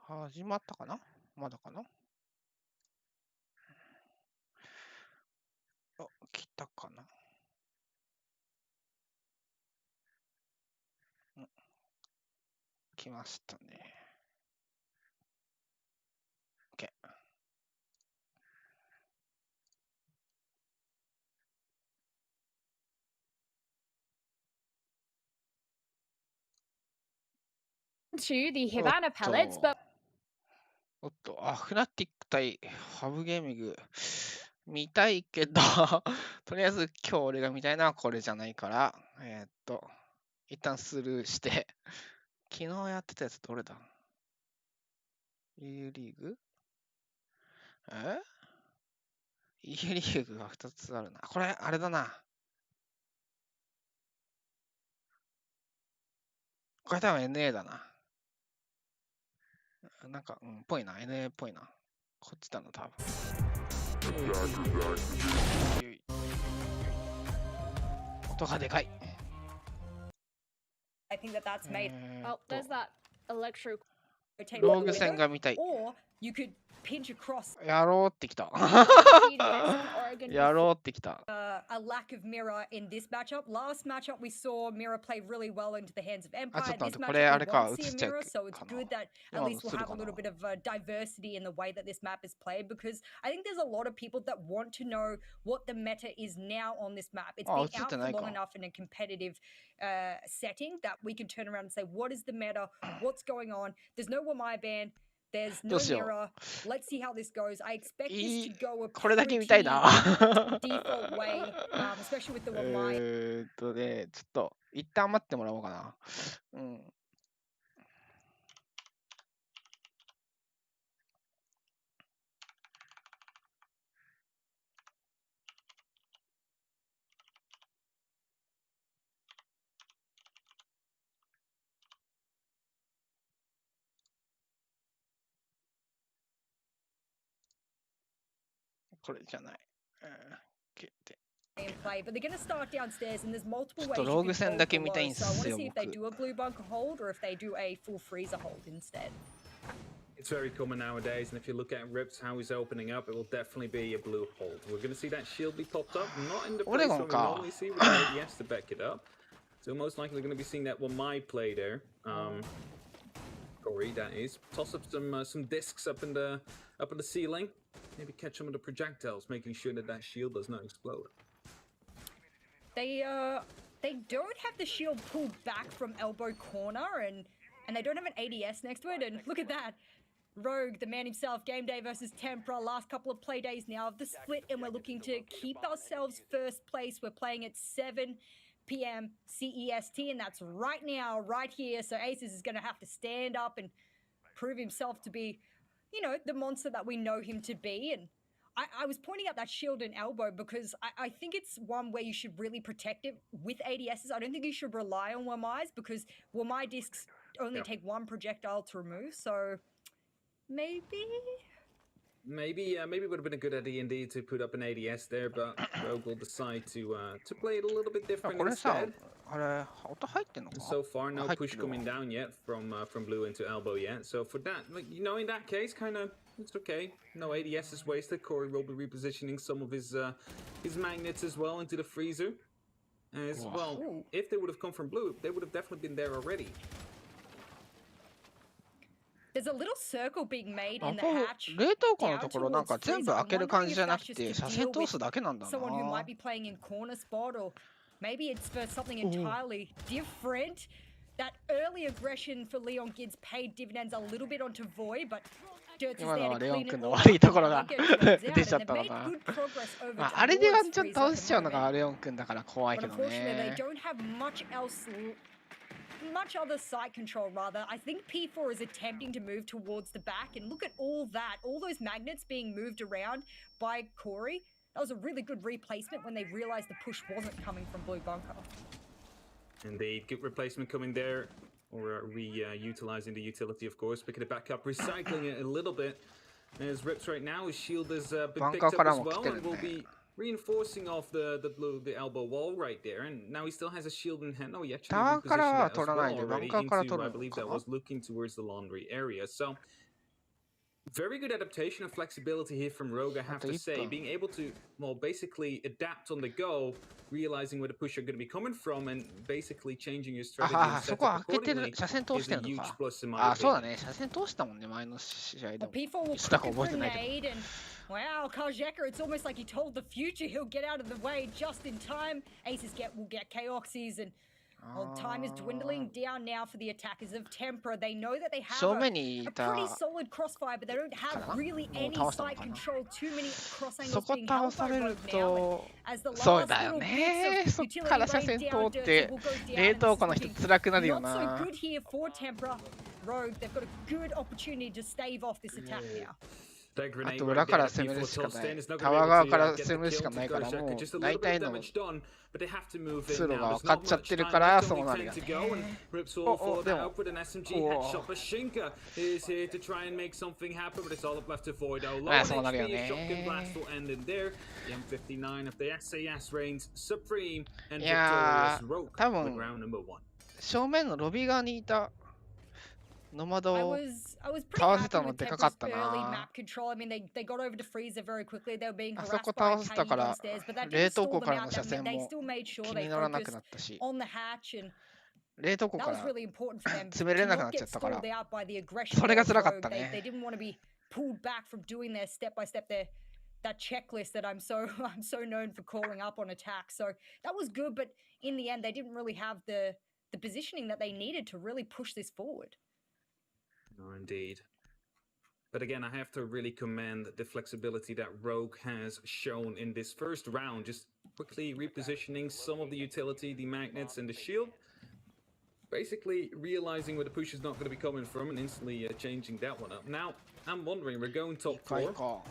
始まったかな？まだかな？あ、来たかな？来ましたね。OK。to the Havana palettes, but おっと、フナティック対ハブゲーミング見たいけどとりあえず今日俺が見たいのはこれじゃないから、一旦スルーして、昨日やってたやつどれだ？ EU リーグ？EU リーグが2つあるな。これ、あれだな。これ多分 NA だな。なんか、ぽいな。NA っぽいな。こっちだな、多分。音がでかい。I think that's made. Oh, there's that electro. ローグ戦が見たい。 Or you could pinch across. やろうってきた。やろうってきた。A lack of mirror in this matchup. Last matchup we saw mirror play really well into the hands of Empire. This matchup we won't see a mirror, so it's good that at least we'll have a little bit of diversity in the way that this map is played, because I think there's a lot of people that want to know what the meta is now on this map. It's been out for long enough in a competitive setting that we can turn around and say, what is the meta? What's going on? There's no Wamai ban. There's no mirror. Let's see how this goes. I expect this to go a pretty default way, especially with the Wamai. ちょっと一旦待ってもらおうかな。これじゃない。But they're going to start downstairs, and there's multiple ways ちょっとローグ戦だけ見たいん so I す want to よ、 see if they 僕。 do a blue bunker hold or if they do a full freezer hold instead. It's very common nowadays, and if you look at Rips, how he's opening up, it will definitely be a blue hold. We're going to see that shield be popped up, not in the place where we normally see with the ADS to back it up. So most likely going to be seeing that Wamai play there. Corey, that is. Toss up some discs up in the ceiling. Maybe catch some of the projectiles, making sure that that shield does not explode. They don't have the shield pulled back from elbow corner, and they don't have an ADS next to it. And look at that. Rogue, the man himself, game day versus Tempera, last couple of play days now of the split, and we're looking to keep ourselves first place. We're playing at 7 p.m. CEST, and that's right now, right here. So Aces is going to have to stand up and prove himself to be, you know, the monster that we know him to be. And I was pointing out that shield and elbow because I think it's one where you should really protect it with ADSs. I don't think you should rely on Wamai's, because Wamai discs only take one projectile to remove, so maybe it would have been a good idea indeed to put up an ADS there, but Rogue will decide to play it a little bit different instead. So far, no push coming down yet from blue into elbow yet. So for that, you know, in that case, kind of it's okay. No ADS is wasted. Corey will be repositioning some of his magnets as well into the freezer. As well, if they would have come from blue, they would have definitely been there already. There's a little circle being made in the hatch. 冷凍庫のところなんか全部開ける感じじゃなくて、車線通すだけなんだな。 Someone who might be playing in corner spot, or maybe it's for something entirely different. That early aggression for Leon Gids paid dividends a little bit onto Void, but Dirt's is there to clean it all up. 出ちゃったのかな。あれでワンチャン倒しちゃうのがレオン君だから怖いけどね。 Unfortunately, they don't have much other site control, rather. I think P4 is attempting to move towards the back, and look at all that, all those magnets being moved around by Corey. That was a really good replacement when they realized the push wasn't coming from Blue Bunker. Indeed, good replacement coming there, or utilizing the utility, of course, picking it back up, recycling it a little bit. As Rips right now, his shield has been picked up as well, and will be reinforcing off the elbow wall right there, and now he still has a shield in hand. Oh, he actually タワーからは repositioned that 取 as らない well で、バン already カーから into, 取 I るの believe か that な was looking towards the laundry area. So very good adaptation and flexibility here from Rogue, I have to say. Being able to, well, basically adapt on the go, realizing where the push are going to be coming from, and basically changing your strategy and そこ setup 開けてる、 accordingly 車線通し is て a るの huge か。plus in my あ、そうだ opinion. ね。車線通したもんね、前の試合で Well, も。 P4 will いつだか cook 覚 a えてないけど。 grenade and wow, Karjeka, it's almost like he told the future he'll get out of the way just in time. Aces will get Chaoxes and well, time is dwindling down now for the attackers of Tempera. They know that they have 正 a 面にい pretty た solid crossfire, but they don't have really any sight control. Too many cross そ angles こ being 倒 held さ by れる Rogue now. と And as the そう last だよ little ね bits そ of っから utility 車 rain 線通 down っ dirt て will go down. 冷 And 凍 this 庫の is 人 looking 辛くなるよ not so な good here for Tempera. Rogue, they've got a good opportunity to stave off this attack now. あと裏から攻めるしかない。タワー側から攻めるしかないからもう大体の通路が分かっちゃってるからそうなるよね。お、でも。まあそうなるよね。いやー、多分正面のロビー側にいたノマドを I was pretty happy with Tempra's early map control. I mean, they got over to Freezer very quickly. They were being harassed by Kaidi downstairs, but that didn't stall them out. They still made sure they focused on the hatch, and that was really important for them to not get stalled out by the aggression of Rogue. They didn't want to be pulled back from doing their step-by-step that checklist that I'm so known for calling up on attack. So that was good, but in the end, they didn't really have the positioning that they needed to really push this forward. No, indeed. But again, I have to really commend the flexibility that Rogue has shown in this first round, just quickly repositioning some of the utility, the magnets and the shield. Basically realizing where the push is not going to be coming from and instantly changing that one up. Now, I'm wondering, we're going top 4.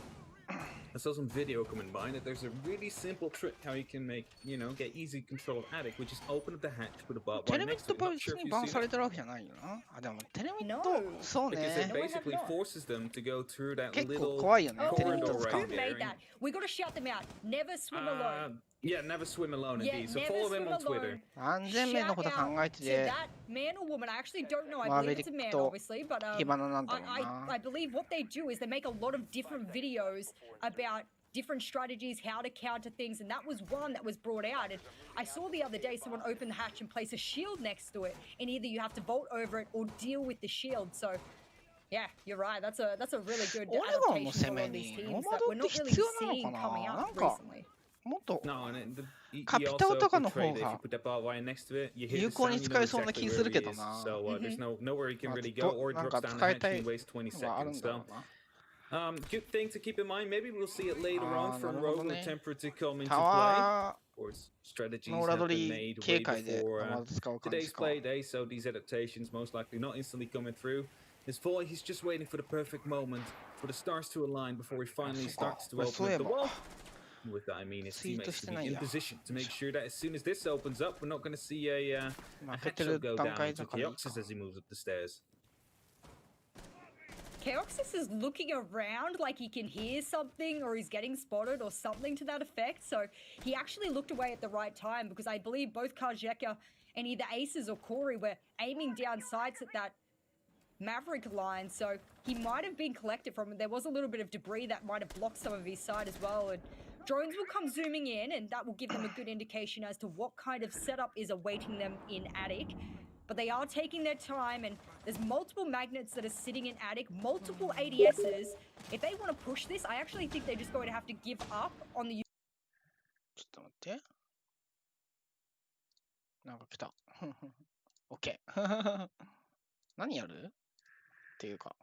I saw some video coming by that there's a really simple trick how you can make, you know, get easy control of attic, which is open up the hatch, put a barbed wire next to it. Not sure if you've seen it. Because it basically forces them to go through that little corridor right there. We got to shout them out. Never swim alone. Yeah, never swim alone indeed. So follow him on Twitter. Shout out to that man or woman. I actually don't know. I believe it's a man, obviously, but I believe what they do is they make a lot of different videos about different strategies, how to counter things, and that was one that was brought out. And I saw the other day someone open the hatch and place a shield next to it, and either you have to vault over it or deal with the shield. So yeah, you're right. That's a really good adaptation for all these teams that we're not really seeing coming up recently. もっとカピタオとかの方が有効に使えそうな気するけどな。なんか使いたいのがあるんだろうな。Good thing to keep in mind. Maybe we'll see it later on from Rogue or Temper to come into play. Of course, strategies have been made way before today's play day, so these adaptations most likely not instantly coming through. His voice, he's just waiting for the perfect moment for the stars to align before he finally starts to open up the wall. With that, I mean his teammates to be in position to make sure that as soon as this opens up, we're not going to see a headshot go down to Chaoxes as he moves up the stairs. Chaoxes is looking around like he can hear something or he's getting spotted or something to that effect. So he actually looked away at the right time because I believe both Karjeka and either Aces or Corey were aiming down sights at that Maverick line. So he might have been collected from it. There was a little bit of debris that might have blocked some of his side as well. And drones will come zooming in and that will give them a good indication as to what kind of setup is awaiting them in attic. But they are taking their time and there's multiple magnets that are sitting in attic, multiple ADSs. If they want to push this, I actually think they're just going to have to give up on the... ちょっと待って。なんか来た。OK。何やるっていうか。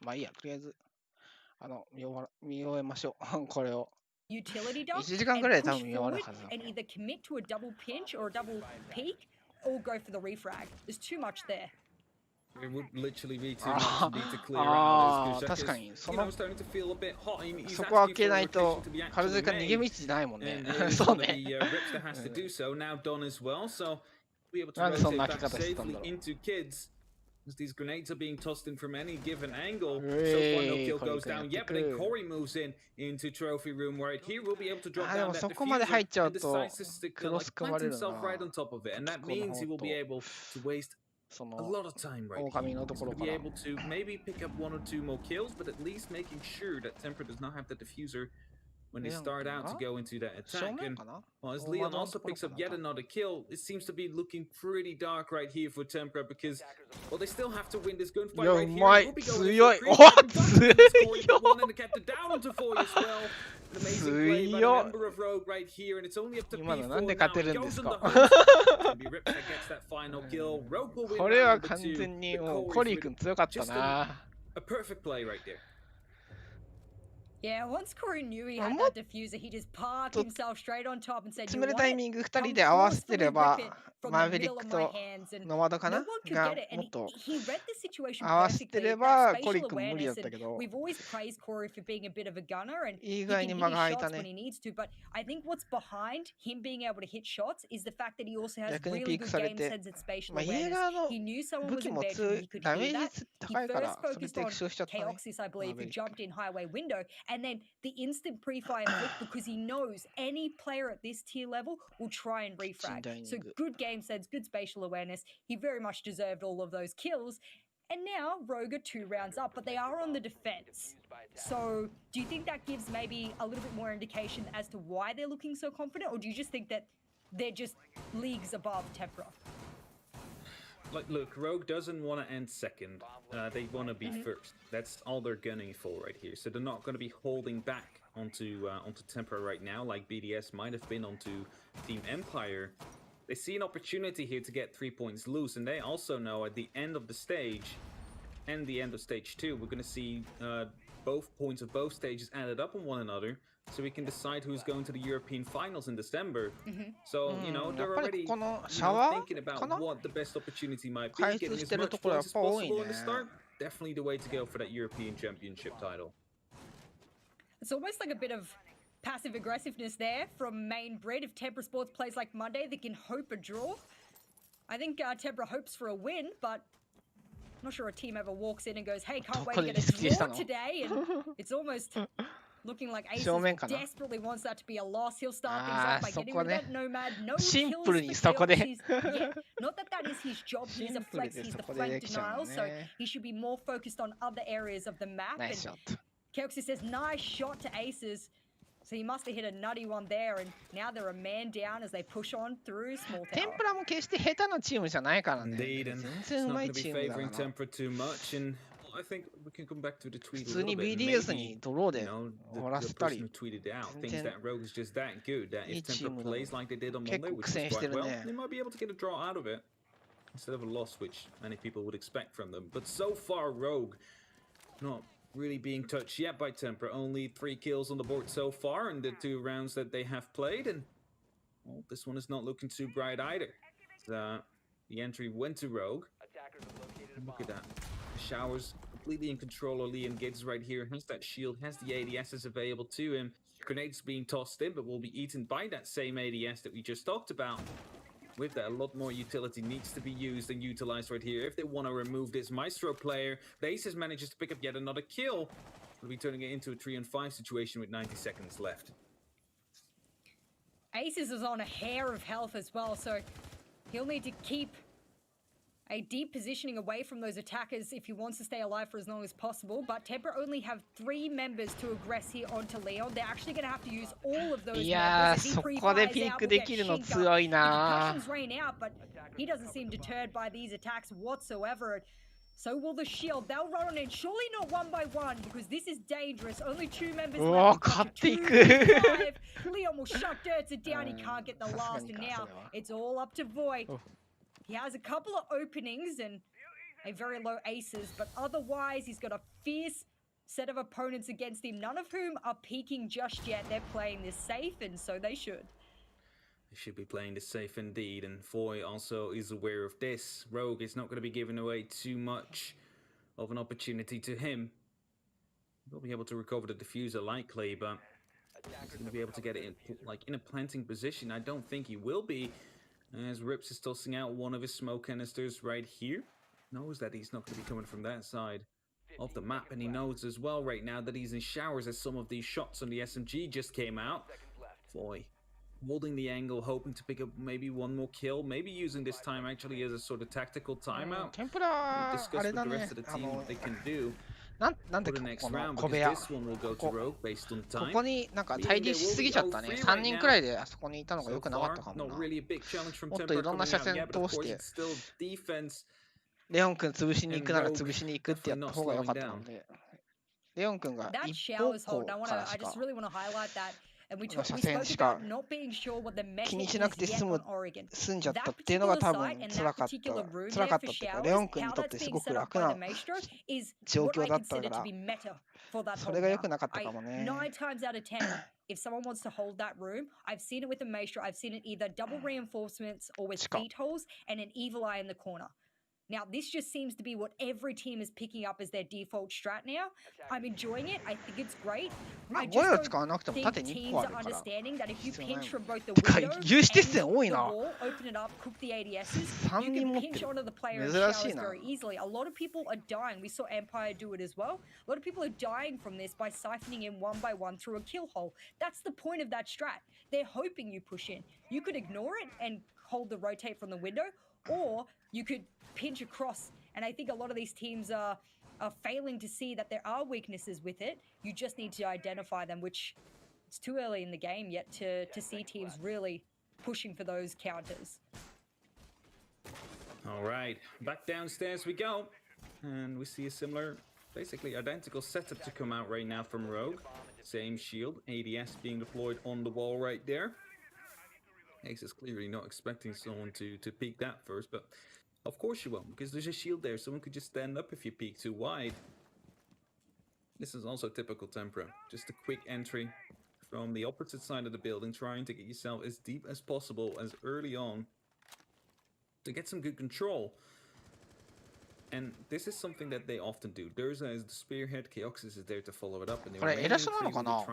まあいいや、とりあえず。見終えましょう。これを。Utility dump 1時間ぐらいで多分見終わるはず。And either commit to a double pinch or a double peek or go for the refrag. There's too much there. It would literally be too much to clear out. 確かに。そこ開けないと、カルゼが逃げ道ないもんね。そうね。なんでそんな開け方してたんだろう。As these grenades are being tossed in from any given angle. So far, no kill goes down yet, but then Corey moves into trophy room right here. We'll be able to drop down that diffuser and decides to stick plant himself right on top of it, and that means he will be able to waste a lot of time right here. He's going to be able to maybe pick up 1 or 2 more kills, but at least making sure that Temper does not have the diffuser when they start out to go into that attack. And well, as Leon also picks up yet another kill, it seems to be looking pretty dark right here for Tempra because, well, they still have to win this gunfight right here. We'll be going for one and kept it down onto 4 as well. An amazing play by the member of Rogue right here, and it's only up to P4 now. It goes on the host. It'll be Rips that gets that final kill. Rogue will win round number 2. Just a perfect play right there. Yeah, once Corey knew he had that diffuser, he just parked himself straight on top and said, "You want it? 2人で合わせてれば、マーヴェリックとノマドかながもっと合わせてればコリックも無理だったけど、意外に間が空いたね。逆にピークされて、まあイエガーの武器も強い、ダメージ高いから、それで液晶しちゃったね。And then the instant pre-fire flick because he knows any player at this tier level will try and refrag. So good game sense, good spatial awareness. He very much deserved all of those kills. And now Rogue are 2 rounds up, but they are on the defense. So do you think that gives maybe a little bit more indication as to why they're looking so confident? Or do you just think that they're just leagues above Tempra? Like, look, Rogue doesn't want to end second. They want to be first. That's all they're gunning for right here. So they're not going to be holding back onto Tempra right now, like BDS might have been onto Team Empire. They see an opportunity here to get 3 points loose, and they also know at the end of the stage and the end of stage 2, we're going to see both points of both stages added up on one another. So we can decide who's going to the European finals in December. So, you know, they're already thinking about what the best opportunity might be. Getting as much points as possible in the start, definitely the way to go for that European Championship title. It's almost like a bit of passive aggressiveness there from main Brit. If Tempra Sports plays like Monday, they can hope a draw. I think Tempra hopes for a win, but I'm not sure a team ever walks in and goes, hey, can't wait to get a draw today. And it's almost... looking like Aces desperately wants that to be a loss. He'll start things off by getting rid of that Nomad. No kills for KOX. Not that that is his job. He's a flex. He's the flank denial. So he should be more focused on other areas of the map. Nice shot. KOX says, nice shot to Aces. So he must have hit a nutty one there. And now they're a man down as they push on through Small Tower. Tempra も決して下手なチームじゃないからね。Indeed, and it's not going to be favoring Tempra too much. And I think we can come back to the tweet a little bit. BDS にドローで終わらせたり。The person who tweeted it out thinks that Rogue is just that good. That if Tempra plays like they did on Monday, which was quite well, they might be able to get a draw out of it instead of a loss, which many people would expect from them. But so far, Rogue not really being touched yet by Tempra. Only 3 kills on the board so far in the 2 rounds that they have played, and well, this one is not looking too bright either. The entry went to Rogue. Look at that. Showers completely in control of Liam Giggs right here. Has that shield, has the ADSs available to him. Grenades being tossed in, but will be eaten by that same ADS that we just talked about. With that, a lot more utility needs to be used and utilized right here if they want to remove this Maestro player. The Aces manages to pick up yet another kill. We'll be turning it into a 3-on-5 situation with 90 seconds left. Aces is on a hair of health as well, so he'll need to keep a deep positioning away from those attackers if he wants to stay alive for as long as possible. But Tempra only have 3 members to aggress here onto Leon. They're actually going to have to use all of those members. As he pre-fires out, we'll get Shinka. Rain out, but he doesn't seem deterred by these attacks whatsoever. So will the shield. They'll run on in. Surely not 1 by 1 because this is dangerous. Only 2 members left. 2 Leon will shut Dirtz down. He can't get the last, and now it's all up to Void. He has a couple of openings and a very low Aces, but otherwise he's got a fierce set of opponents against him, none of whom are peaking just yet. They're playing this safe, and so they should. They should be playing this safe indeed, and Foy also is aware of this. Rogue is not going to be giving away too much of an opportunity to him. He'll be able to recover the diffuser likely, but he's going to be able to get it in a planting position. I don't think he will be. As Rips is tossing out one of his smoke canisters right here. knows that he's not going to be coming from that side of the map, and he knows as well right now that he's in showers as some of these shots on the SMG just came out. Boy, holding the angle, hoping to pick up maybe one more kill, maybe using this time actually as a sort of tactical timeout. Discuss with the rest of the team what they can do. なんでこの小部屋、ここになんか対立しすぎちゃったね。3人くらいであそこにいたのが良くなかったかもな。もっといろんな車線通して、レオン君潰しに行くなら潰しに行くってやった方が良かったので、レオン君が一方向からしか、車線しか気にしなくて済んじゃったっていうのが多分辛かったっていうか、レオン君にとってすごく楽な状況だったから、それが良くなかったかもね。If someone wants to hold that room, I've seen it with a Maestro. I've seen it either double reinforcements or with feet holes and an evil eye in the corner. Now, this just seems to be what every team is picking up as their default strat now. I'm enjoying it. I think it's great. I just don't think teams are understanding that if you pinch from both the window and the wall, open it up, cook the ADSs, you can pinch onto the player in showers very easily. A lot of people are dying. We saw Empire do it as well. A lot of people are dying from this by siphoning in one by one through a kill hole. That's the point of that strat. They're hoping you push in. You could ignore it and hold the rotate from the window, or you could pinch across, and I think a lot of these teams are failing to see that there are weaknesses with it. You just need to identify them, which it's too early in the game yet to see teams really pushing for those counters. All right, back downstairs we go, and we see a similar, basically identical setup to come out right now from Rogue. Same shield, ADS being deployed on the wall right there. Ace is clearly not expecting someone to peek that first, but of course you won't, because there's a shield there. Someone could just stand up if you peek too wide. This is also typical Tempra. Just a quick entry from the opposite side of the building, trying to get yourself as deep as possible, as early on, to get some good control. And this is something that they often do. Durza is the spearhead, Keoxys is there to follow it up, and they're trying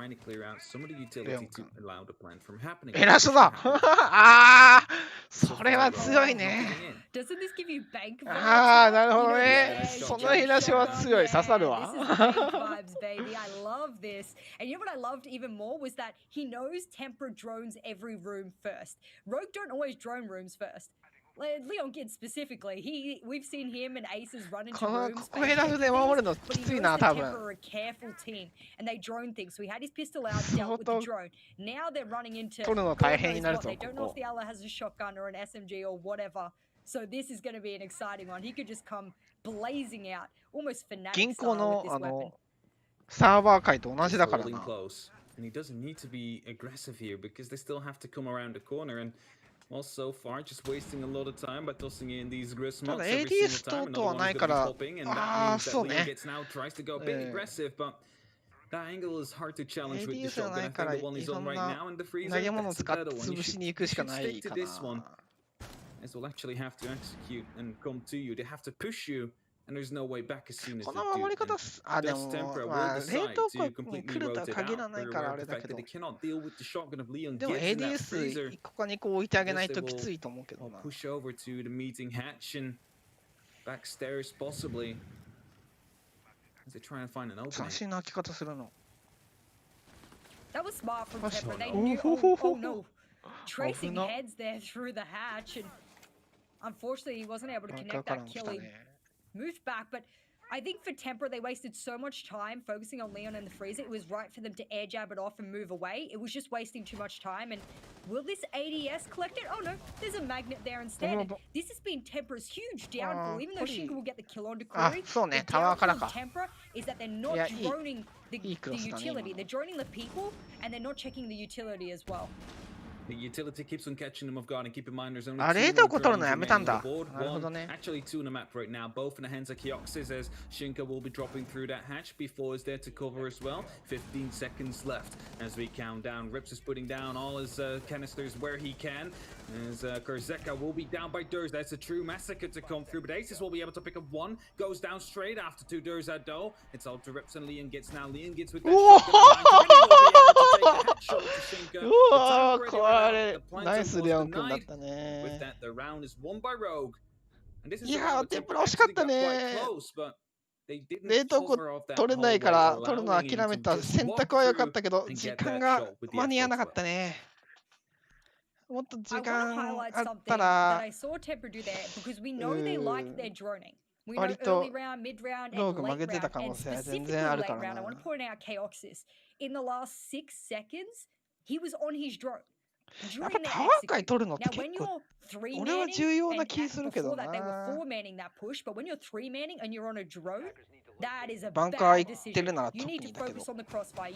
to clear out some of the utility to allow the plant from happening. 偉そうだああそれは強いね。Doesn't this give you bank vibes? ああなるほどね。その偉そうは強い。刺さるわ。This is bank vibes, baby. I love this. And you know what I loved even more was that he knows Tempra drones every room first. Rogue don't always drone rooms first. Leon Gidd specifically, we've seen him and Aces run into rooms. ここ選ぶで守るのきついな多分。Are a careful team, and they drone things. So he had his pistol out, dealt with the drone. Now they're running into. 取るの大変になるぞ。 They don't know if the other has a shotgun or an SMG or whatever. So this is going to be an exciting one. He could just come blazing out, almost fanatic. 銀行のサーバー界と同じだからな。And he doesn't need to be aggressive here because they still have to come around the corner and. Well, so far, just wasting a lot of time by tossing in these grist mods every single time. Another one's going to be popping, and that means that Leon gets now tries to go a bit aggressive, but that angle is hard to challenge with the shotgun. I think the one he's on right now in the freezer, that's the better one. You should stick to this one, as we'll actually have to execute and come to you. They have to push you. And there's no way back as soon as they do. Does Tempra will decide to completely rotate out. The fact that they cannot deal with the shotgun of Leon gets in that freezer. ここにこう置いてあげないときついと思うけどな。Push over to the meeting hatch and backstairs possibly. As they try and find an opening. 斬新な開き方するの。That was smart from Tempra. They knew. Oh no! Tracing heads there through the hatch, and unfortunately he wasn't able to connect that kill. Moved back, but I think for Tempra, they wasted so much time focusing on Leon and the freezer. It was right for them to air jab it off and move away. It was just wasting too much time. And will this ADS collect it? Oh no, there's a magnet there instead. And this has been Tempra's huge downfall. Even though Shinka will get the kill on Decree, the downfall of Tempra is that they're not droning the utility. They're droning the people, and they're not checking the utility as well. The utility keeps on catching them off guard, and keep in mind there's only two on the board. Actually two on the map right now, both in the hands of Keoxys, as Shinka will be dropping through that hatch. B4 is there to cover as well. 15 seconds left as we count down. Rips is putting down all his canisters where he can, as Korzeka will be down by Durza. That's a true massacre to come through, but Aces will be able to pick up one. Goes down straight after two Durza though. It's all to Rips and Leon gets now. Leon gets with that shotgun. Nice Leon 君だったね。With that, the round is won by Rogue. いやー、天ぷら惜しかったね。冷凍庫取れないから取るの諦めた。選択は良かったけど、時間が間に合わなかったね。もっと時間あったら、割とローグ負けてた可能性全然あるからな。やっぱタワー界取るのって結構俺は重要な気するけどな。バンカー行ってるなら特にだけど。You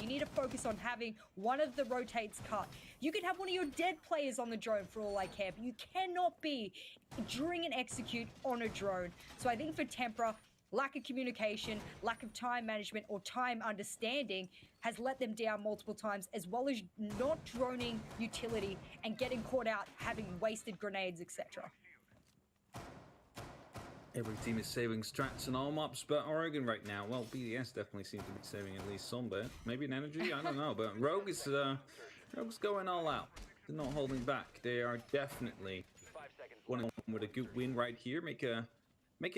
need to focus on having one of the rotates cut. You can have one of your dead players on the drone for all I care, but you cannot be during an execute on a drone. So I think for Tempera, lack of communication, lack of time management, or time understanding has let them down multiple times, as well as not droning utility and getting caught out having wasted grenades, etc. Every team is saving strats and all maps, but Oregon right now, well, BDS definitely seems to be saving at least some bit. Maybe an energy, I don't know, but Rogue's going all out. They're not holding back. They are definitely one with a good win right here. Make a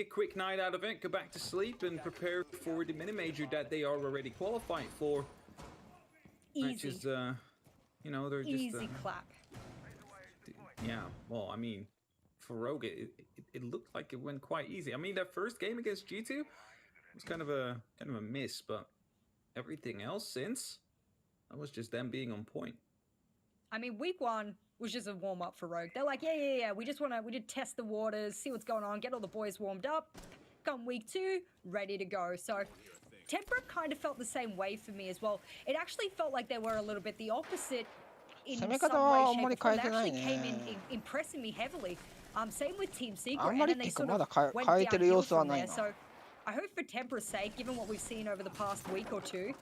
quick night out of it, go back to sleep, and prepare for the mini major that they are already qualified for. Easy. Which is, you know, they're just easy clap. Yeah, well, I mean, for Rogue, it looked like it went quite easy. I mean, that first game against G2 was kind of a miss, but everything else since, that was just them being on point. I mean, week one was just a warm up for Rogue. They're like, yeah. We did test the waters, see what's going on, get all the boys warmed up. Come week two, ready to go. So Tempera kind of felt the same way for me as well. It actually felt like they were a little bit the opposite in some way, shape, or form. They actually came in impressing me heavily. Same with Team Secret, and then they sort of went downhill from there. So I hope for Tempera's sake, given what we've seen over the past week or two,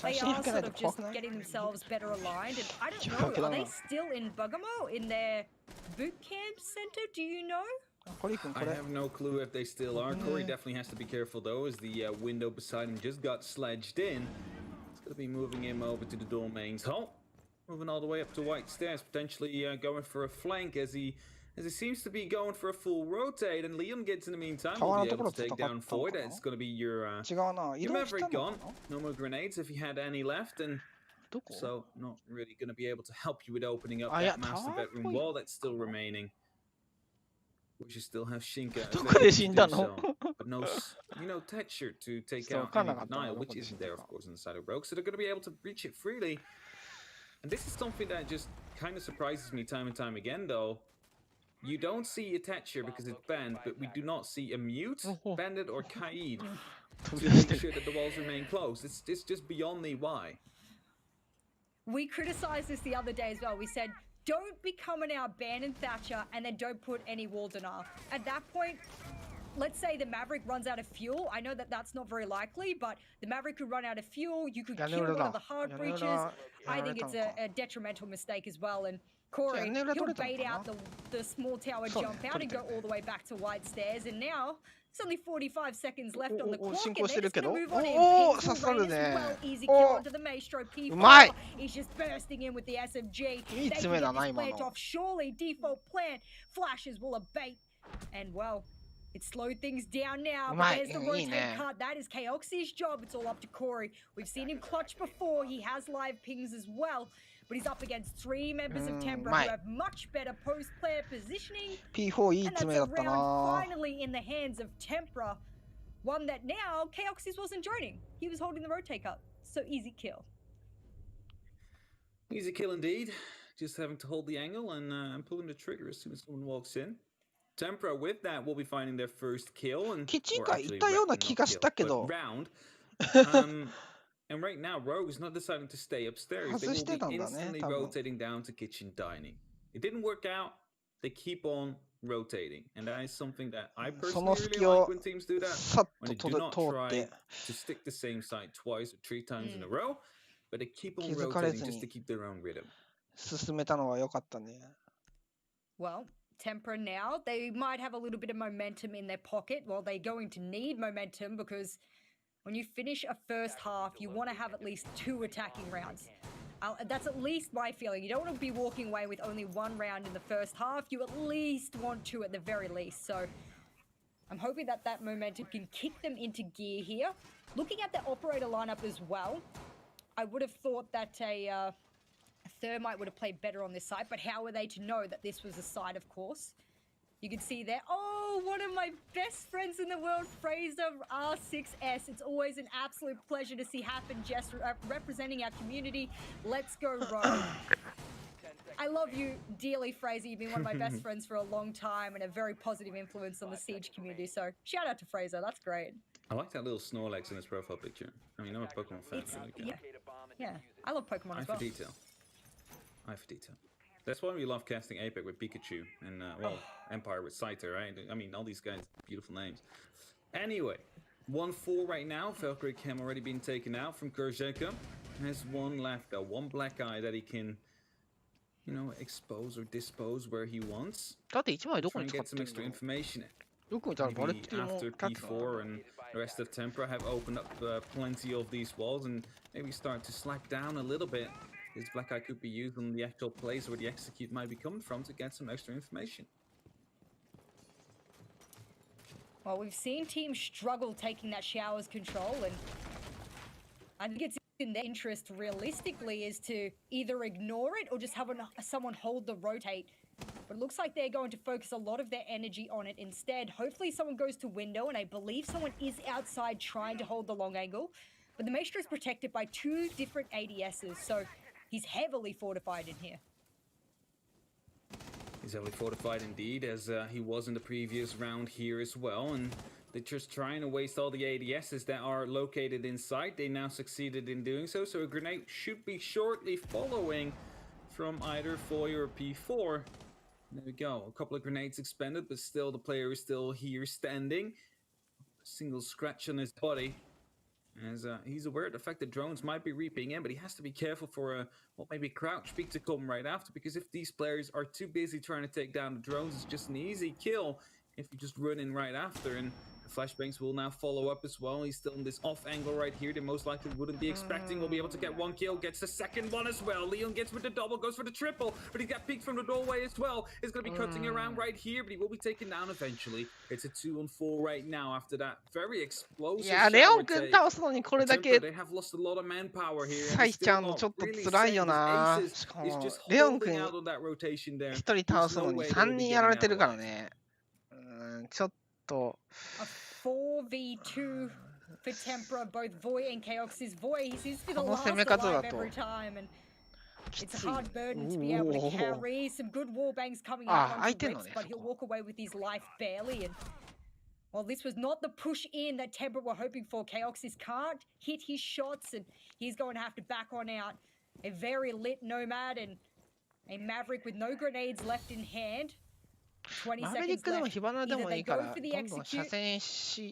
they are sort of just getting themselves better aligned. And I don't know, are they still in Bergamo in their boot camp center? Do you know? I have no clue if they still are. Corey definitely has to be careful though, as the window beside him just got sledged in. It's going to be moving him over to the domains. Moving all the way up to White Stairs, potentially going for a flank as he seems to be going for a full rotate, and Liam gets in the meantime will be able to take down Void. It's going to be your Maverick gone. No more grenades if you had any left, and so not really going to be able to help you with opening up that master bedroom wall that's still remaining. Which you still have Shinka, but no, Tetcher to take out any denial, which isn't there, of course, on the side of Rogue. So they're going to be able to breach it freely. And this is something that just kind of surprises me time and time again, though. You don't see a Tetcher because it's banned, but we do not see a Mute, Bandit, or Kaid to make sure that the walls remain closed. It's just beyond me why. We criticized this the other day as well. We said, don't be coming out Bandit Thatcher and then don't put any wall denial. At that point, let's say the Maverick runs out of fuel. I know that that's not very likely, but the Maverick could run out of fuel. You could kill one of the hard breaches. I think it's a detrimental mistake as well. And Corey, he'll bait out the small tower jump out and go all the way back to White Stairs. And now, there's only 45 seconds left on the clock, and they're just going to move on in. Well, easy kill onto the Maestro P4. He's just bursting in with the SMG. They can get this plant off. Surely, default plant flashes will abate. And, well, it slowed things down now, but there's the rotate cut. That is Kaoxy's job. It's all up to Corey. We've seen him clutch before. He has live pings as well. But he's up against three members of Tempera who have much better post-player positioning. And that's a round finally in the hands of Tempera. One that now Kaoxys wasn't joining. He was holding the rotate cut. So easy kill. Easy kill indeed. Just having to hold the angle and pulling the trigger as soon as someone walks in. Tempera with that will be finding their first kill and round. And right now, Rogue is not deciding to stay upstairs. They will be instantly rotating down to kitchen dining. It didn't work out. They keep on rotating. And that is something that I personally really like when teams do that. When they do not try to stick the same side twice or three times in a row, but they keep on rotating just to keep their own rhythm. Well, Tempera now, they might have a little bit of momentum in their pocket. Well, they're going to need momentum because when you finish a first half, you want to have at least 2 attacking rounds. That's at least my feeling. You don't want to be walking away with only 1 round in the first half. You at least want 2 at the very least. So I'm hoping that that momentum can kick them into gear here. Looking at the operator lineup as well, I would have thought that a Thermite would have played better on this side, but how were they to know that this was a side, of course? You can see there, oh, one of my best friends in the world, Fraser R6S. It's always an absolute pleasure to see happen, Jess, representing our community. Let's go, Rogue. I love you dearly, Fraser. You've been one of my best friends for a long time and a very positive influence on the Siege community. So shout out to Fraser. That's great. I like that little Snorlax in his profile picture. I mean, I'm a Pokemon fan. Yeah, I love Pokemon as well. Eye for detail. That's why we love casting Apex with Pikachu and, well, Empire with Scyther, right? I mean, all these guys, beautiful names. Anyway, 1-4 right now. Valkyrie Chem already been taken out from Kurzeka. Has 1 left, though. 1 black eye that he can, you know, expose or dispose where he wants. Try and get some extra information. Maybe after P4 and the rest of Tempera have opened up plenty of these walls and maybe start to slack down a little bit. This black eye could be used on the actual place where the execute might be coming from to get some extra information. Well, we've seen teams struggle taking that shower's control, and I think it's in their interest realistically is to either ignore it or just have someone hold the rotate. But it looks like they're going to focus a lot of their energy on it instead. Hopefully someone goes to window, and I believe someone is outside trying to hold the long angle. But the Maestro is protected by 2 different ADSs, so he's heavily fortified in here. He's heavily fortified indeed, as he was in the previous round here as well. And they're just trying to waste all the ADSs that are located inside. They now succeeded in doing so. So a grenade should be shortly following from either Foy or P4. There we go. A couple of grenades expended, but still the player is still here standing. A single scratch on his body. As he's aware of the fact that drones might be reaping in, but he has to be careful for well, maybe crouch peek to come right after, because if these players are too busy trying to take down the drones, it's just an easy kill if you just run in right after. And the flashbangs will now follow up as well. He's still in this off angle right here. They most likely wouldn't be expecting. Will be able to get 1 kill, gets the second one as well. Leon gets with the double, goes for the triple, but he got peeked from the doorway as well. He's going to be cutting around right here, but he will be taken down eventually. It's a 2-on-4 right now after that very explosive shower take. They have lost a lot of manpower here. He's still not really saying his aces. He's just holding out on that rotation there. There's no way they'll be getting out alive. A 4v2 for Tempera, both Voy and Chaox's. Voy, he seems to be the last alive every time, and it's a hard burden to be able to carry. Some good wallbangs coming out onto Rips, but he'll walk away with his life barely. And well, this was not the push in that Tempera were hoping for. Chaox's can't hit his shots, and he's going to have to back on out. A very lit Nomad and a Maverick with no grenades left in hand. 20 seconds left. Either they go for the execute,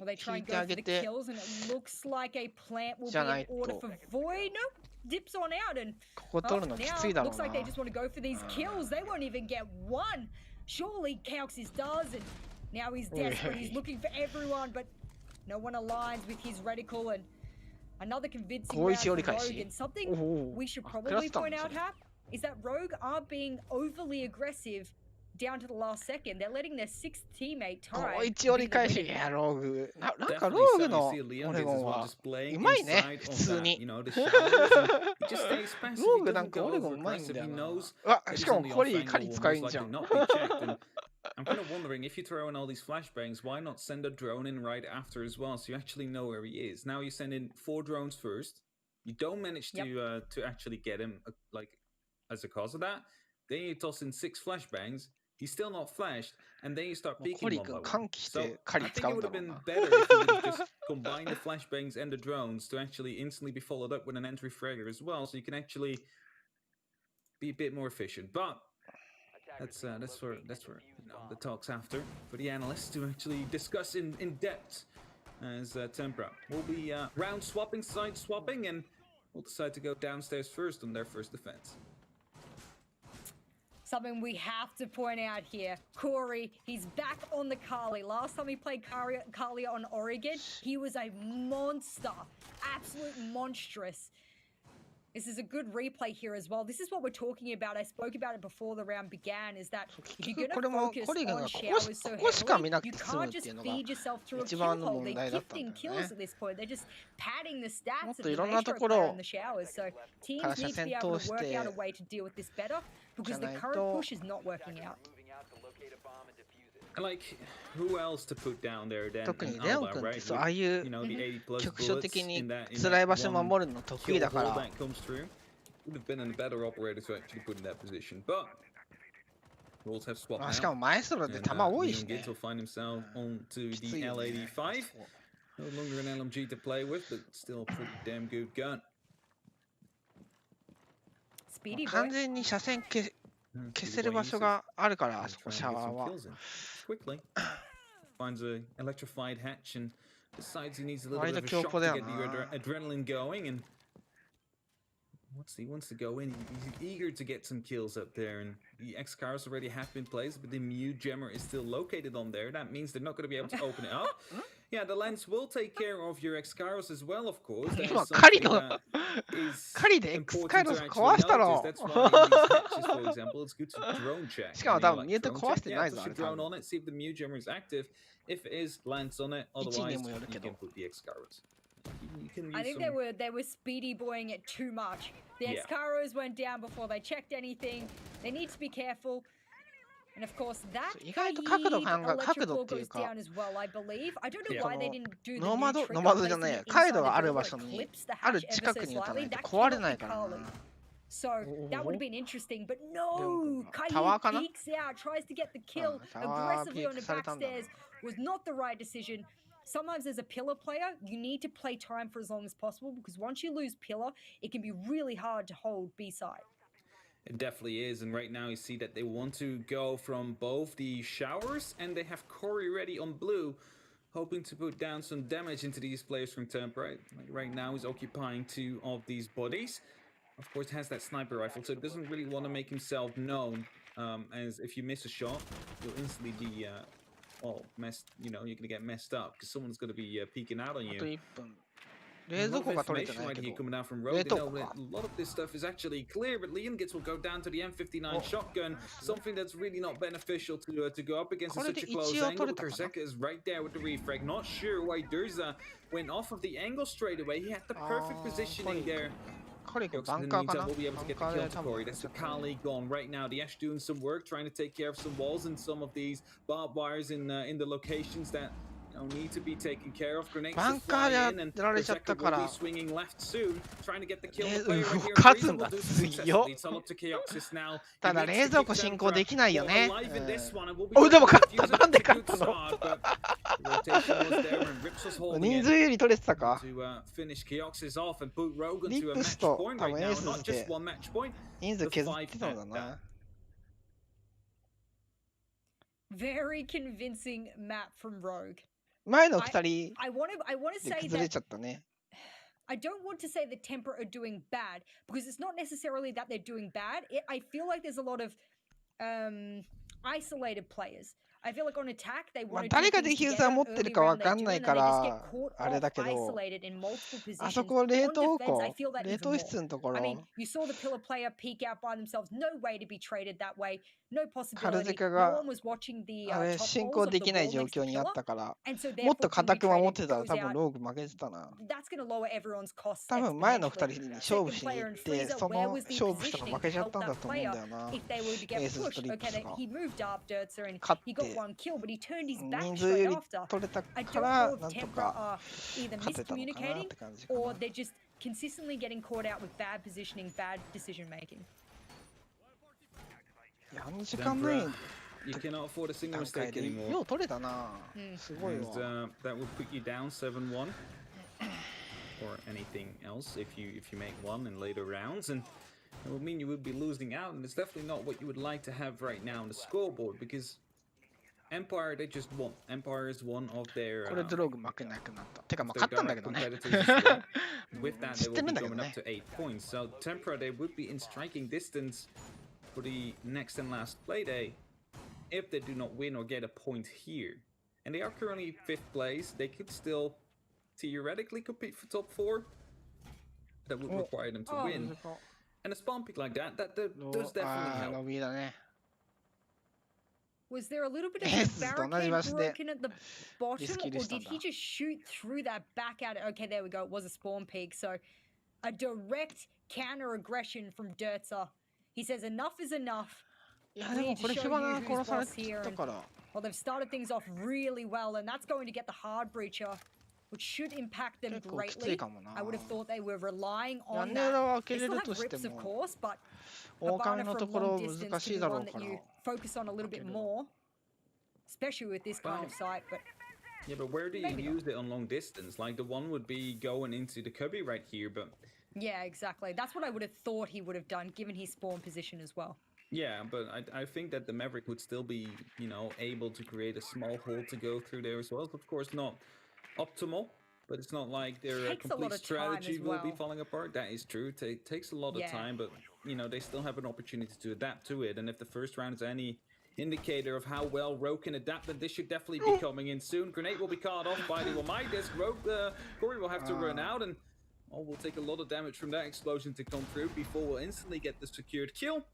or they try and go for the kills, and it looks like a plant will be in order for Void. Nope, dips on out, and now looks like they just want to go for these kills. They won't even get 1. Surely Chaox's does, and now he's desperate. He's looking for everyone, but no one aligns with his reticle, and another convincing round for Rogue. And something we should probably point out, Hap, is that Rogue are being overly aggressive down to the last second. They're letting their 6th teammate try. 一応理解し、いや、ローグ。なんかローグのオレゴンはうまいね、普通に。ローグなんかオレゴンうまいんだよな。しかもこれ狩り使えんじゃん。I'm kind of wondering, if you throw in all these flashbangs, why not send a drone in right after as well, so you actually know where he is? Now you send in 4 drones first. You don't manage to actually get him, like, as a cause of that. Then you toss in 6 flashbangs. He's still not flashed, and then you start peeking one by one. So I think it would have been better if you would have just combined the flashbangs and the drones to actually instantly be followed up with an entry fragger as well, so you can actually be a bit more efficient. But that's for you know, the talks after, for the analysts to actually discuss in depth. As Tempera will be round swapping, side swapping, and will decide to go downstairs first on their first defense. Something we have to point out here, Corey, he's back on the Kali. Last time he played Kali on Oregon, he was a monster, absolute monstrous. This is a good replay here as well. This is what we're talking about. I spoke about it before the round began, is that if you're going to focus on showers so heavily, you can't just feed yourself through a kill hole. They're gifting kills at this point. They're just padding the stats of the maestro player in the showers. So teams need to be able to work out a way to deal with this better, because the current push is not working out. Like, who else to put down there than 特にレオン君ってそうああいう局所的に辛い場所守るの得意だから。Would have been a better operator to actually put in that position, but roles have swapped now. しかもマエストロで弾多いしね。Will find himself onto the L85. No longer an LMG to play with, but still a pretty damn good gun. 完全に車線消せる場所があるからあそこシャワーは。Quickly finds an electrified hatch and decides he needs a little bit of a shock to get the adrenaline going, and once he wants to go in, he's eager to get some kills up there, and the X-Cars already have been placed, but the Mew Gemmer is still located on there. That means they're not going to be able to open it up. Yeah, the lens will take care of your X-Cars as well, of course. That is something that is important to actually notice. That's why in these hatches, for example, it's good to drone check. しかも多分ミュート壊してないぞあれ。Drone on it, see if the Mew Gemmer is active. If it is, lands on it. Otherwise, you can put the X-Cars. I think they were speedy boying it too much. The X-Caros went down before they checked anything. They need to be careful. And of course, that electric ball goes down as well, I believe. I don't know why they didn't do the new trick of placing it inside the door, like clips the hatch ever so slightly. That killed the Carly. So that would have been interesting, but no! Kai peeks out, tries to get the kill aggressively on the backstairs. Was not the right decision. Sometimes as a pillar player, you need to play time for as long as possible, because once you lose pillar, it can be really hard to hold B-side. It definitely is, and right now you see that they want to go from both the showers, and they have Corey ready on blue, hoping to put down some damage into these players from Temper. Right now he's occupying two of these bodies. Of course, has that sniper rifle, so he doesn't really want to make himself known, as if you miss a shot, you'll instantly be messed, you're going to get messed up, because someone's going to be peeking out on you. 冷蔵庫が取れてないけど。冷凍庫か。A lot of this stuff is actually clear, but Liam Gitz will go down to the M59 shotgun, something that's really not beneficial to go up against in such a close angle. Kurzeka is right there with the refrag. Not sure why Durza went off of the angle straight away. He had the perfect positioning there. In the meantime, we'll be able to get the kill to Corey. That's Akali gone right now. The Ash doing some work, trying to take care of some walls and some of these barbed wires in the locations that need to be taken care of. Grenades to fly in, and Kurzeka will be swinging left soon, trying to get the kill. Freezer will do successfully. It's all up to Kioxis now. ただ冷蔵庫進行できないよね。お、でも勝った。なんで勝ったの？人数より取れてたか。リップスと多分エースで人数削ってたのだな。Very convincing map from Rogue. 前の2人で I want to say 崩れちゃったね。I don't want to say that Temper are doing bad, because it's not necessarily that they're doing bad. I feel like there's a lot of isolated players. I feel like on attack they want to 誰がディフューザー持ってるかわかんないからあれだけど、あそこ冷凍庫、冷凍室のところ。I mean, you saw the pillar player peek out by themselves. No way to be traded that way. No possibility. No one was watching the あれ進行できない状況にあったから、もっと固く守ってたら多分ローグ負けてたな。多分前の2人に勝負しに行って、その勝負したら負けちゃったんだと思うんだよな。エースとリップスが勝って。人数より取れたからなんとか勝てたのかなって感じかな。何時間ない段階でよう取れたな。すごいわ。That would put you down 7-1 or anything else if you make one in later rounds, and it would mean you would be losing out, and it's definitely not what you would like to have right now on the scoreboard, because Empire, they just won. Empire is one of their これドローグ負けなくなった。てかまあ勝ったんだけどね。With that, they will be going up to 8 points. So Tempera, they would be in striking distance for the next and last play day if they do not win or get a point here. And they are currently 5th place. They could still theoretically compete for top 4. that would require them to win. And a spawn pick like that does definitely help. Was there a little bit of a barricade broken at the bottom, or did he just shoot through that back out? Okay, there we go. It was a spawn peak. So a direct counter aggression from Dirtzer. He says enough is enough. We need to show you who's boss here. Well, they've started things off really well, and that's going to get the hard breacher, which should impact them greatly. I would have thought they were relying on that. They still have rips, of course, but Habana from long distance can be one that you focus on a little bit more, especially with this kind of site. But yeah, but where do you use it on long distance? Like, the one would be going into the cubby right here, but yeah, exactly. That's what I would have thought he would have done, given his spawn position as well. Yeah, but I think that the Maverick would still be, you know, able to create a small hole to go through there as well. Of course, not optimal, but it's not like their complete strategy will be falling apart. That is true. It takes a lot of time, but, you know, they still have an opportunity to adapt to it. And if the first round is any indicator of how well Rogue can adapt, then this should definitely be coming in soon. Grenade will be caught off by the my disc. Rogue, Corey will have to run out, and we'll take a lot of damage from that explosion to come through before we'll instantly get the secured kill.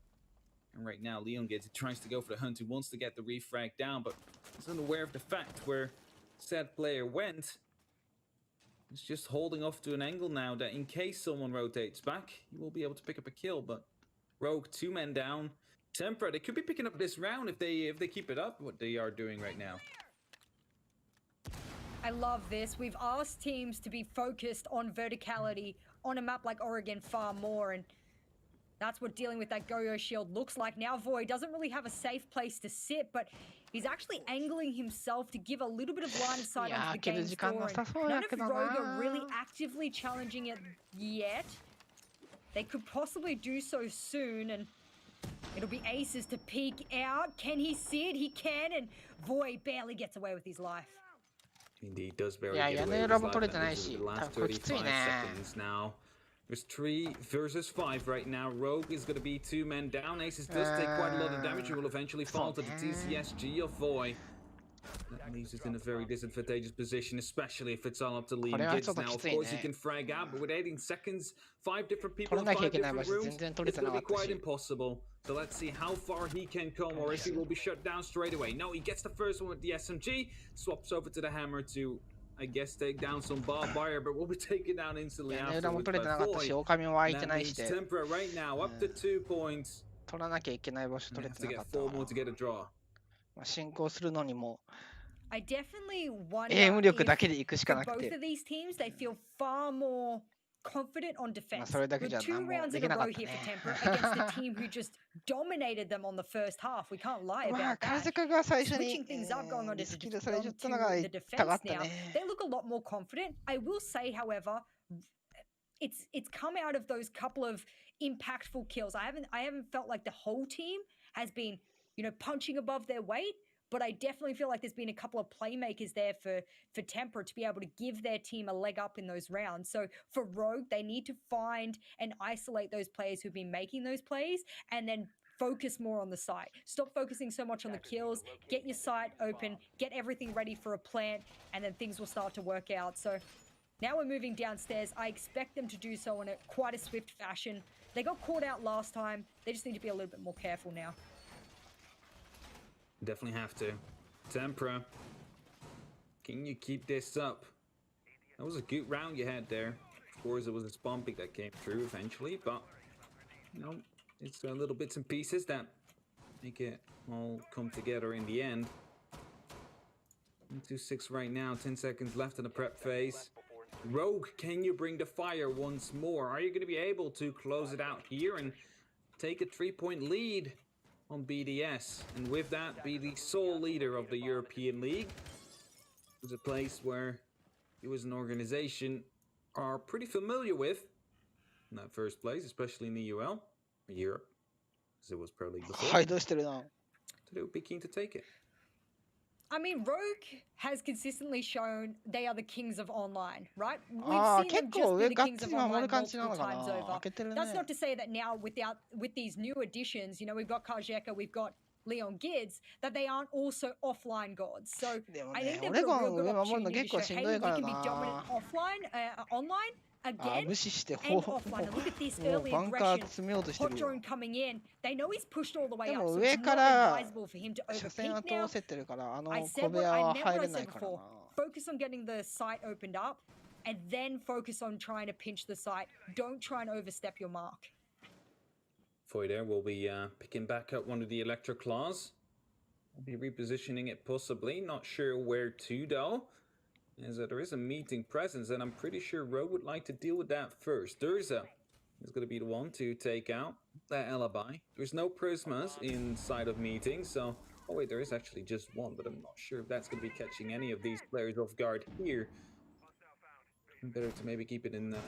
And right now, Leon Gids, he tries to go for the hunt, he wants to get the refrag down, but he's unaware of the fact where said player went. He's just holding off to an angle now that in case someone rotates back, he will be able to pick up a kill. But Rogue, 2 men down. Tempra, they could be picking up this round if they keep it up, what they are doing right now. I love this. We've asked teams to be focused on verticality on a map like Oregon far more, and that's what dealing with that Go-Yo shield looks like. Now Void doesn't really have a safe place to sit, but he's actually angling himself to give a little bit of line of sight onto the game score. And none of Rogue are really actively challenging it yet. They could possibly do so soon, and it'll be Aces to peek out. Can he see it? He can, and Void barely gets away with his life. Indeed, does barely get away with his life. The last 35 seconds now. There's 3 versus 5 right now. Rogue is going to be 2 men down. Aces does take quite a lot of damage. He will eventually fall to the TCSG of Void. That leaves us in a very disadvantageous position, especially if it's all up to Leon Gids now. Of course, he can frag out, but with 18 seconds, 5 different people in 5 different rooms, it's going to be quite impossible. So let's see how far he can come, or if he will be shut down straight away. No, he gets the first one with the SMG, swaps over to the hammer to, I guess, take down some barbed wire, but we'll be taken down instantly afterwards by Void. That means Tempera right now up to 2 points. They have to get 4 more to get a draw. I definitely wonder if for both of these teams, they feel far more confident on defense. With 2 rounds in a row here for Tempera against a team who just dominated them on the first half. We can't lie about that. Switching things up, going on to the defense now. They look a lot more confident. I will say, however, it's come out of those couple of impactful kills. I haven't felt like the whole team has been, you know, punching above their weight. But I definitely feel like there's been a couple of playmakers there for Tempera to be able to give their team a leg up in those rounds. So for Rogue, they need to find and isolate those players who've been making those plays and then focus more on the site. Stop focusing so much on the kills. Get your site open. Get everything ready for a plant, and then things will start to work out. So now we're moving downstairs. I expect them to do so in quite a swift fashion. They got caught out last time. They just need to be a little bit more careful now. Definitely have to. Tempera, can you keep this up? That was a good round you had there. Of course, it was a spawn pick that came through eventually, but you know, it's little bits and pieces that make it all come together in the end. 2-6 right now, 10 seconds left in the prep phase. Rogue, can you bring the fire once more? Are you going to be able to close it out here and take a 3-point lead on BDS, and with that, be the sole leader of the European League? It was a place where you as an organization are pretty familiar with in that first place, especially in the UL, or Europe, because it was Pro League before. So they would be keen to take it. I mean, Rogue has consistently shown they are the kings of online, right? We've seen them just be the kings of online multiple times over. That's not to say that now with these new additions, you know, we've got Kajeka, we've got Leon Gids, that they aren't also offline gods. So I think they've got a real good opportunity to show, hey, we can be dominant online, again 無視して and offline. Look at this early バンカー aggression. 詰めようとして Hot るよ。 drone coming in. They know he's pushed all the way で up, も so 上 it's か not ら advisable for him to 車線 overpeak は now. 通せてるから、 I 小 said 部 what 屋 I は meant 入 what れ I な said いから before. な。 Focus on getting the sight opened up, and then focus on trying to pinch the sight. Don't try and overstep your mark. Foy there will be picking back up one of the electro claws. Be repositioning it possibly. Not sure where to though. As there is a meeting presence, and I'm pretty sure Rogue would like to deal with that first. Durza is going to be the one to take out that alibi. There's no prismas inside of meeting, so... Oh wait, there is actually just one, but I'm not sure if that's going to be catching any of these players off guard here. Better to maybe keep it in the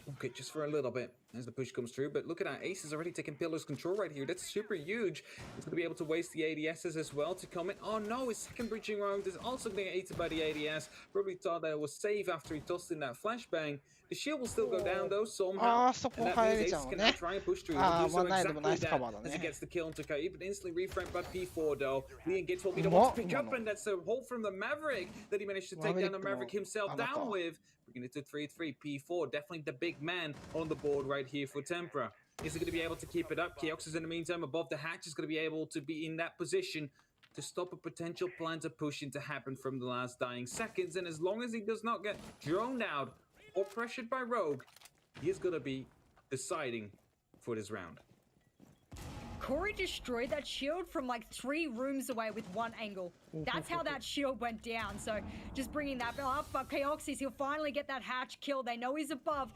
pocket just for a little bit as the push comes through. But look at that, Ace is already taking Pillar's control right here. That's super huge. He's going to be able to waste the ADSs as well to come in. Oh no, his second bridging round is also going to get eaten by the ADS. Probably thought that it was safe after he tossed in that flashbang. The shield will still go down though somehow. And that means Ace can now try and push through. He'll do so exactly that as he gets the kill on Takai, but instantly reframed by P4 though. Liam Gates will be the one to pick up, and that's a hold from the Maverick that he managed to take down the Maverick himself down with. Bringing it to 3-3. P4, definitely the big man on the board right here for Tempera. Is he going to be able to keep it up? Keox is in the meantime above the hatch, is going to be able to be in that position to stop a potential plan to push in to happen from the last dying seconds. And as long as he does not get droned out or pressured by Rogue, he is going to be deciding for this round. Corey destroyed that shield from like 3 rooms away with one angle. That's how that shield went down. So just bringing that up. But Keoxys, he'll finally get that hatch kill. They know he's above.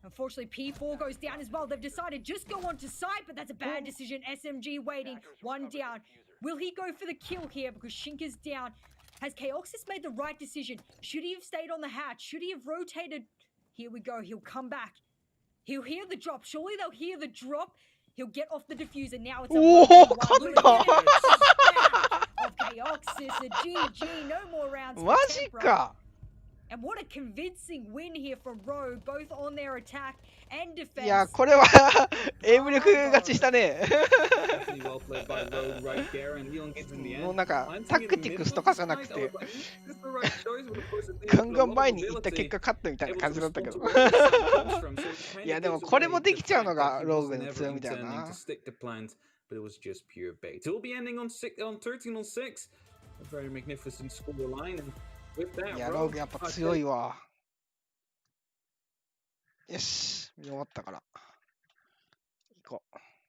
Unfortunately, P4 goes down as well. They've decided just go on to site, but that's a bad decision. SMG waiting, 1 down. Will he go for the kill here because Shinka's down? Has Keoxys made the right decision? Should he have stayed on the hatch? Should he have rotated? Here we go. He'll come back. He'll hear the drop. Surely they'll hear the drop. He'll get off the diffuser. Now it's a of Keoxys, a GG, no more rounds for Tempera. And what a convincing win here for Rogue, both on their attack and defense. いや、これはエイム力勝ちしたね。もうなんかタクティクスとかじゃなくて、ガンガン前に行った結果勝ったみたいな感じだったけど。いやでもこれもできちゃうのがローグの強みだよな。But it was just pure bait. It will be ending on 13 on 6. A very magnificent scoreline. And with that, いや、ローグやっぱ強いわ。よし、見終わったから。行こう。